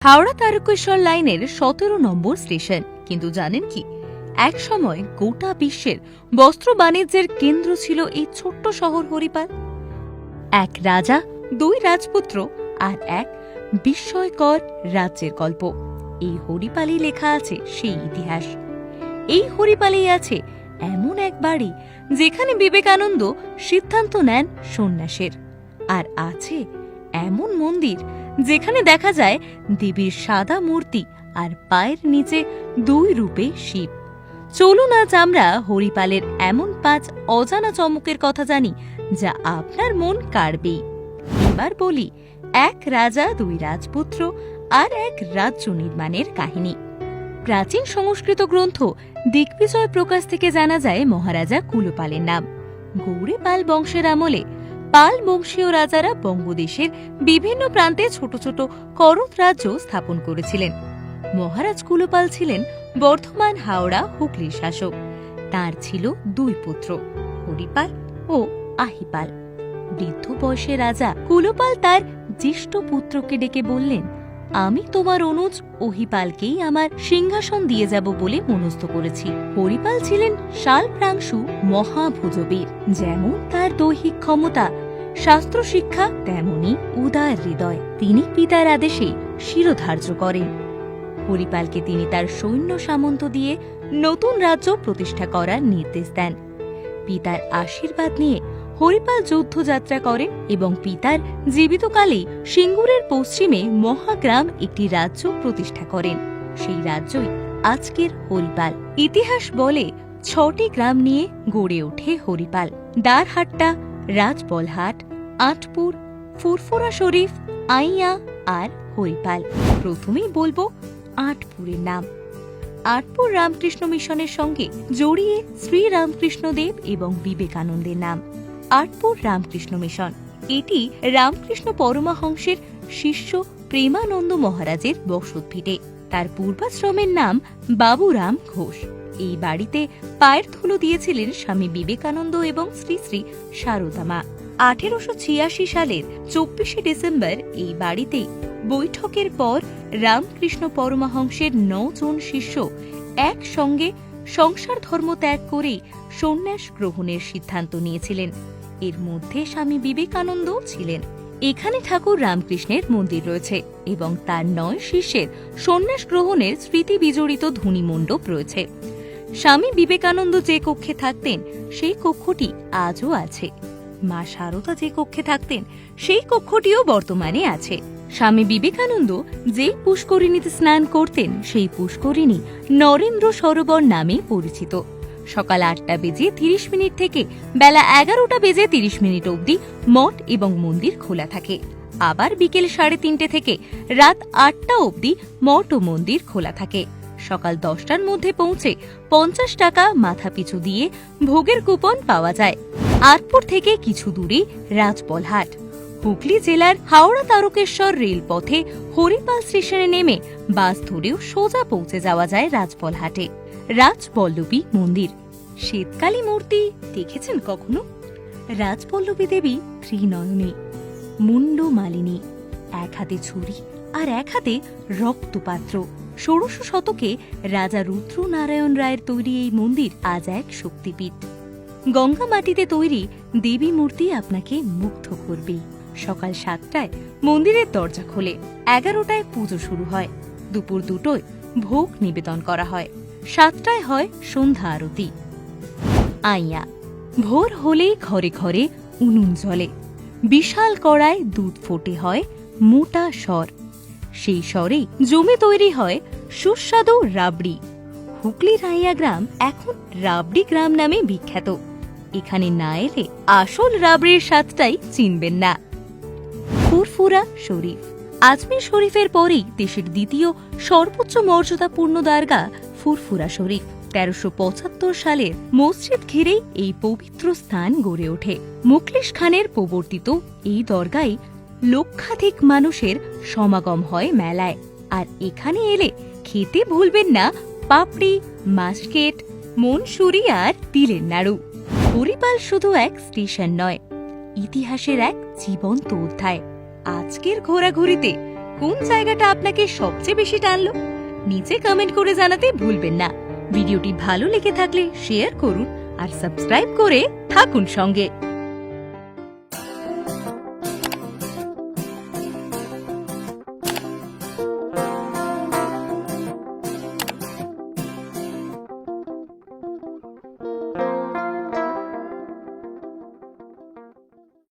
হাওড়া তারকেশ্বর লাইনের ১৭ নম্বর স্টেশন। কিন্তু জানেন কি, এক সময় গোটা বিশ্বের বস্ত্র বাণিজ্যের কেন্দ্র ছিল এই ছোট্ট শহর হরিপাল। এক রাজা, দুই রাজপুত্র আর এক বিস্ময়কর রাজ্যের গল্প। এই হরিপালেই লেখা আছে সেই ইতিহাস। এই হরিপালেই আছে এমন এক বাড়ি যেখানে বিবেকানন্দ সিদ্ধান্ত নেন সন্ন্যাসের, আর আছে এমন মন্দির যেখানে দেখা যায় দেবীর সাদা মূর্তি আর পায়ের নিচে দুই রূপে শিব। চলুন আজ আমরা হরিপালের এমন ৫ অজানা চমকের কথা জানি যা আপনার মন কাড়বেই। এবার বলি এক রাজা, দুই রাজপুত্র আর এক রাজ্য নির্মাণের কাহিনী। প্রাচীন সংস্কৃত গ্রন্থ দিগ্বিজয় প্রকাশ থেকে জানা যায় মহারাজা কুলোপালের নাম। গৌড়ে পাল বংশের আমলে পাল বংশীয় রাজারা বঙ্গদেশের বিভিন্ন প্রান্তে ছোট ছোট করত রাজ্য স্থাপন করেছিলেন। মহারাজ কুলোপাল ছিলেন বর্ধমান, হাওড়া, হুগলির শাসক। তার ছিল দুই পুত্র, হরিপাল ও আহিপাল। বৃদ্ধ বয়সে রাজা কুলোপাল তার জ্যেষ্ঠ পুত্রকে ডেকে বললেন, আমি তোমার অনুজ অহিপালকেই আমার সিংহাসন দিয়ে যাব বলে মনস্থ করেছি। হরিপাল ছিলেন শালপ্রাংশু মহাভুজবীর। যেমন তার দৈহিক ক্ষমতা, শাস্ত্র শিক্ষা তেমনি উদার হৃদয়। তিনি পিতার আদেশে শিরোধার্য করেন। হরিপালকে তিনি তার সৈন্য সামন্ত দিয়ে নতুন রাজ্য প্রতিষ্ঠা করার নির্দেশ দেন। পিতার আশীর্বাদ নিয়ে হরিপাল যুদ্ধযাত্রা করেন এবং পিতার জীবিতকালেই সিঙ্গুরের পশ্চিমে মহাগ্রাম একটি রাজ্য প্রতিষ্ঠা করেন। সেই রাজ্যই আজকের হরিপাল। ইতিহাস বলে ৬টি গ্রাম নিয়ে গড়ে ওঠে হরিপাল: দ্বারহাট্টা, রাজবলহাট, আটপুর, ফুরফুরা শরীফ, আইয়া আর হরিপাল। প্রথমেই বলবো আটপুরের নাম। আটপুর রামকৃষ্ণ মিশনের সঙ্গে জড়িয়ে শ্রীরামকৃষ্ণদেব এবং বিবেকানন্দের নাম। আটপুর রামকৃষ্ণ মিশন, এটি রামকৃষ্ণ পরমহংসের শিষ্য প্রেমানন্দ মহারাজের বসতভিটে। তার পূর্বাশ্রমের নাম বাবুরাম ঘোষ। এই বাড়িতে পায়ের ধুলো দিয়েছিলেন স্বামী বিবেকানন্দ এবং শ্রী শ্রী সারদা মা। ১৮৮৬ সালের ২৪শে ডিসেম্বর এই বাড়িতেই বৈঠকের পর রামকৃষ্ণ পরমহংসের ৯ জন শিষ্য একসঙ্গে সংসার ধর্ম ত্যাগ করে সন্ন্যাস গ্রহণের সিদ্ধান্ত নিয়েছিলেন। এর মধ্যে স্বামী বিবেকানন্দ ছিলেন। এখানে ঠাকুর রামকৃষ্ণের মন্দির রয়েছে এবং তার ৯ শিষ্যের সন্ন্যাস গ্রহণের স্মৃতি বিজড়িত ধ্বনিমণ্ডপ রয়েছে। স্বামী বিবেকানন্দ যে কক্ষে থাকতেন সেই কক্ষটি আজও আছে। মা সারদা যে কক্ষে থাকতেন সেই কক্ষটিও বর্তমানে আছে। স্বামী বিবেকানন্দ যে পুষ্করিণীতে স্নান করতেন সেই পুষ্করিণী নরেন্দ্র সরোবর নামে পরিচিত। সকাল ৮টা বেজে ৩০ মিনিট থেকে বেলা ১১টা বেজে ৩০ মিনিট অবধি মঠ এবং মন্দির খোলা থাকে। আবার বিকেল ৩:৩০ থেকে রাত ৮টা অবধি মঠ ও মন্দির খোলা থাকে। সকাল ১০টার মধ্যে পৌঁছে ৫০ টাকা মাথাপিছু দিয়ে ভোগের কুপন পাওয়া যায়। আটপুর থেকে কিছু দূরে রাজবলহাট। হুগলি জেলার হাওড়া তারকেশ্বর রেলপথে হরিপাল স্টেশনে নেমে বাস ধরেও সোজা পৌঁছে যাওয়া যায় রাজবলহাটে। রাজবল্লভী মন্দির, শ্বেতকালী মূর্তি দেখেছেন কখনো? রাজবল্লভী দেবী ত্রিনয়নী, মুন্ড মালিনী, এক হাতে ছুরি আর এক হাতে রক্তপাত্র। ১৬শ শতকে রাজা রুদ্রনারায়ণ রায়ের তৈরি এই মন্দির আজ এক শক্তিপীঠ। গঙ্গা মাটিতে তৈরি দেবী মূর্তি আপনাকে মুগ্ধ করবে। সকাল ৭টায় মন্দিরের দরজা খোলে, ১১টায় পুজো শুরু হয়, দুপুর ২টোয় ভোগ নিবেদন করা হয়, ৭টায় হয় সন্ধ্যা আরতি। আইয়া, ভোর হলেই ঘরে ঘরে উনুন জ্বলে, বিশাল কড়ায় দুধ ফোটে হয় মোটা স্বর। সেই স্বরেই জমে তৈরি হয় সুস্বাদু রাবড়ি। হুগলির আইয়া গ্রাম এখন রাবড়ি গ্রাম নামে বিখ্যাত। এখানে না এলে আসল রাবড়ির স্বাদটাই চিনবেন না। ফুরফুরা শরীফ, আজমির শরীফের পরেই দেশের দ্বিতীয় সর্বোচ্চ মর্যাদাপূর্ণ দরগা ফুরফুরা শরীফ। ১৩৭৫ সালের মসজিদ ঘিরেই এই পবিত্র স্থান গড়ে ওঠে। মুখলিস খানের প্রবর্তিত এই দরগায় লক্ষাধিক মানুষের সমাগম হয় মেলায়। আর এখানে এলে খেতে ভুলবেন না পাপড়ি, মাসকেট, মনসুরি আর তিলের নাড়ু। হরিপাল শুধু এক স্টেশন নয়, ইতিহাসের এক জীবন্ত অধ্যায়। আজকের ঘোরাঘুরিতে কোন জায়গাটা আপনাকে সবচেয়ে বেশি টানলো নিচে কমেন্ট করে জানাতে ভুলবেন না। ভিডিওটি ভালো লেগে থাকলে শেয়ার করুন আর সাবস্ক্রাইব করে থাকুন সঙ্গে।